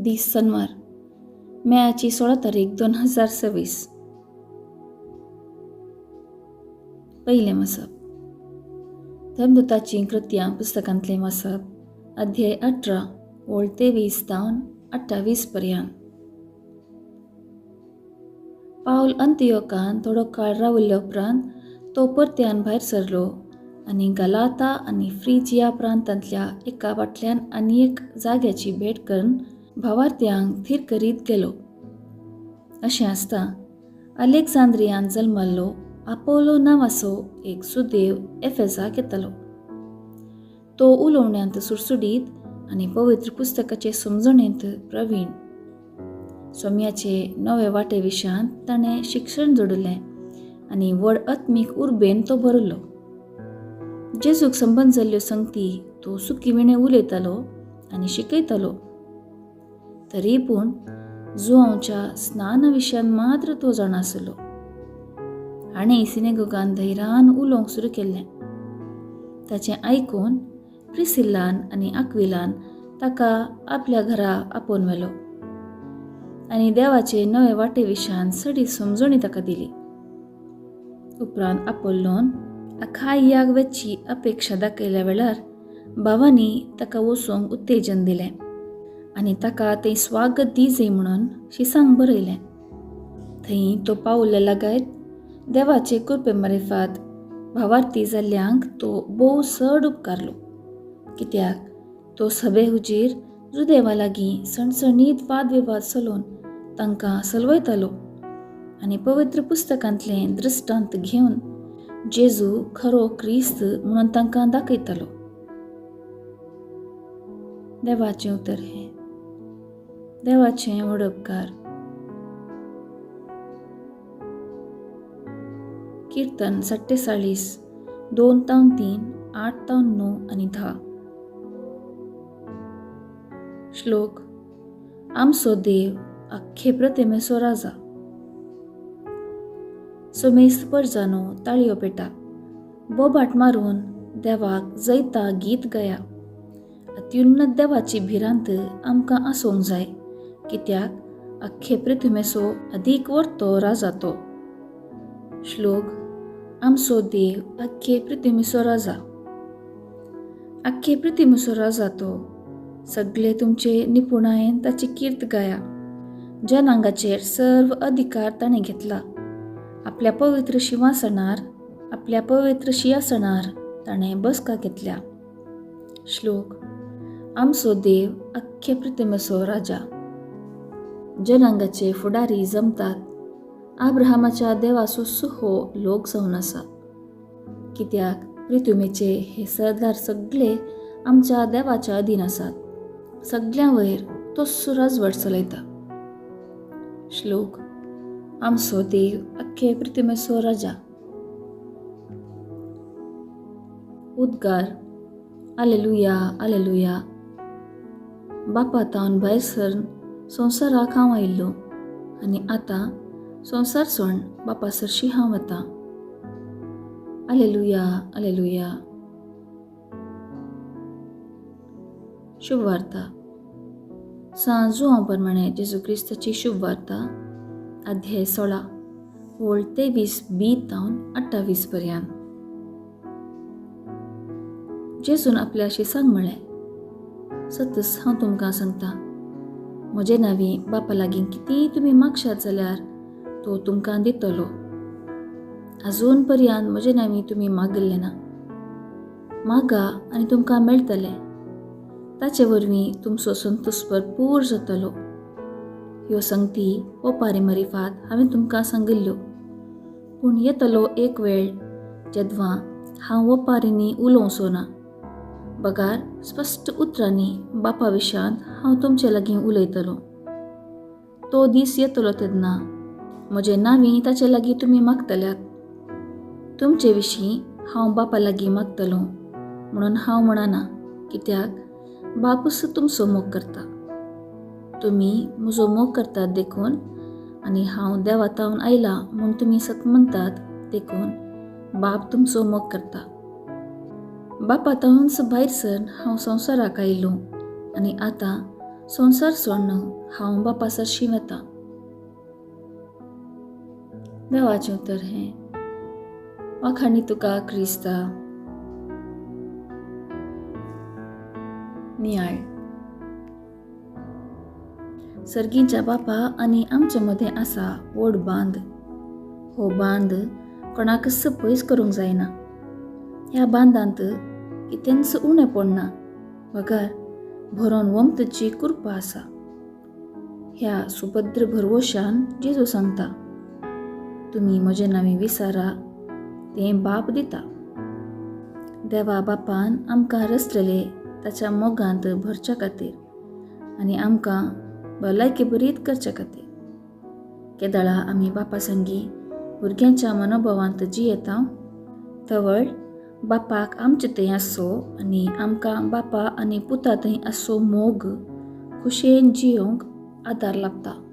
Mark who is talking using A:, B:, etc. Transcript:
A: दीस शनिवार, मेयाची 16 तारीख 2026. पहिले मसप. धर्मदूताची कृत्यां पुस्तकांतले वाचप. अध्याय 18 ओळ 23 जावन 28 पर्यंत. पाऊल अंतियोकान थोडो काळ राविल्ल्या उपरांत तो परत्यान भायर सरलो आनी गलाता आनी फ्रिजिया प्रांतांतल्या एका वाटल्यान आनी एक जाग्याची भेट करून भावार्थ्यांक थीर करीत गेलो. अशें आसता अलेक्झांद्रियान जल्मल्लो आपोलो नांवाचो एक सुदैव एफेसाक येतालो. तो उलोवण्यांत सुटसुटीत आनी पवित्र पुस्तकाचे समजणेंत प्रवीण. सोम्याचे नवे वाटे विशयांत ताणें शिक्षण जोडलें आनी व्हड आत्मीक उर्बेन तो भरलो. जेजूक संबंद जाल्ल्यो संगती तो सुखीविणे उलयतालो आनी शिकयतालो. तरी पूण जुआंवच्या स्नाना विशयान मात्र तो जाणासलो. हाणें सिनेगोगान धैर्यान उलोवंक सुरू केल्लें. ताचें आयकून प्रिसिल्लान आनी आक्विलान ताका आपल्या घरा आपोवन व्हेलो आनी देवाचे नवे वाटे विशयान सडी समजणी ताका दिली. उपरांत आपोल्लोन अखाय्याक वचची अपेक्षा दाखयल्या वेळार भावांनी ताका वचूंक उत्तेजन दिलें आनी ताका तें स्वागत दिजय म्हणून शिसांक बरयलें. थंय तो पावल्या लागायत देवाचे कृपे मार्फत भावार्थी जाल्ल्यांक तो भोव चड उपकारलो. कित्याक तो सभे हुजीर जुदेवा लागीं सणसणीत वादविवाद चलोवन तांकां सलवयतालो आनी पवित्र पुस्तकांतलें दृश्टांत घेवन जेजू खरो क्रिस्त म्हणून तांकां दाखयतालो. देवाचें उतर हें. देवाचें व्हड उपकार. कीर्तन 47 2-3 8-9 आनी 10. श्लोक. आमचो देव आख्खे प्रतिमेचो राजा. समेस्त परजानो ताळयो पेटा. बोबाट मारून देवाक जैता गीत गाया. अत्युन्नत देवाची भिरांत आमकां आसूंक जाय, कित्याक आख्खे पृथ्वीचो अदीक व्हडतो राजा तो. श्लोक. आमचो देव आख्खे पृथ्वीचो राजा. आख्खे पृथ्वीचो राजा तो. सगळे तुमचे निपुणायेन ताची कीर्त गाया. जनांगाचेर सर्व अधिकार ताणें घेतला. आपल्या पवित्र सिंहासनार ताणें बसका घेतल्या. श्लोक. आमचो देव आख्खे पृथ्वीचो राजा. जनांगाचे फुडारी जमतात. अब्राहमाच्या देवाचो सुहो लोक जावन आसा. कित्याक पृथ्वीचे हे सरदार सगळे आमच्या देवाच्या अधीन आसात. सगळ्यां वयर तोच राजवट चलयता. श्लोक. आमचो देव आख्खे पृथ्वीचो राजा. उद्गार. आलेलुया आलेलुया. बापातावन भायर सरून संवसाराक हांव आयिल्लो आनी आतां संवसार सोडून बापा सरशी हांव वतां. आलेलुया आलेलुया. शुभ वार्ता. जुआंव प्रमाणे जेजू क्रिस्ताची शुभ वार्ता. अध्याय 16 ओळ 23b-28 पर्यंत. जेजून आपल्या शिसांक म्हळें, सतच हांव तुमकां सांगता, म्हजे नांवी बापा लागीं कितेंय तुमी मागशात जाल्यार तो तुमकां दितलो. आजून पर्यंत म्हजे नांवी तुमी मागिल्लें ना. मागा आनी तुमकां मेळटलें. ताचे वरवीं तुमचो संतोश भरपूर जातलो. ह्यो संगती ओपारी मार्फत हांवें तुमकां सांगिल्ल्यो. पूण येतलो एक वेळ जेदवां हांव ओपारींनी उलोवचो ना. बगार स्पश्ट उतरांनी बापा विशयांत हांव तुमचे लागीं उलयतलो. तो दीस येतलो तेन्ना म्हजे नांवी ताचे लागीं तुमी मागतल्यात. तुमचे विशीं हांव बापा लागीं मागतलो म्हणून हांव म्हणना, कित्याक बापूच तुमचो मोग करता. तुमी म्हजो मोग करतात देखून आनी हांव देवातावन आयलां म्हूण तुमी सत म्हणटात देखून बाप तुमचो मोग करता. बापातावनच भायर सरून हांव संवसाराक आयिल्लो आनी आतां संवसार सोडणं हांव बापा सरशी वता. देवाचें उतर हें. वाखाणी तुका क्रिस्ता. नियाळ. सर्गीच्या बापा आनी आमचे मदें आसा व्हड बांद. हो बांद कोणाकच पयस करूंक जायना. ह्या बांदांत कितेंच उणें पडना, वगार भरोन वमतची कृपा आसा. ह्या सुभद्र भरवोशान जेजू सांगता, तुमी म्हजें नांवें विचारा, तें बाप दिता. देवा बापान आमकां रचलेले ताच्या मोगांत भरच्या खातीर आनी आमकां भलायकी बरीत करचे खातीर. केदाळा आमी बापा संगी भुरग्यांच्या मनोभावांत जियेता, तवळ बापाक आमचे थंय आसो आनी आमकां बापा आनी पुता थंय आसो मोग खुशेन जियोंक आदार लाभता.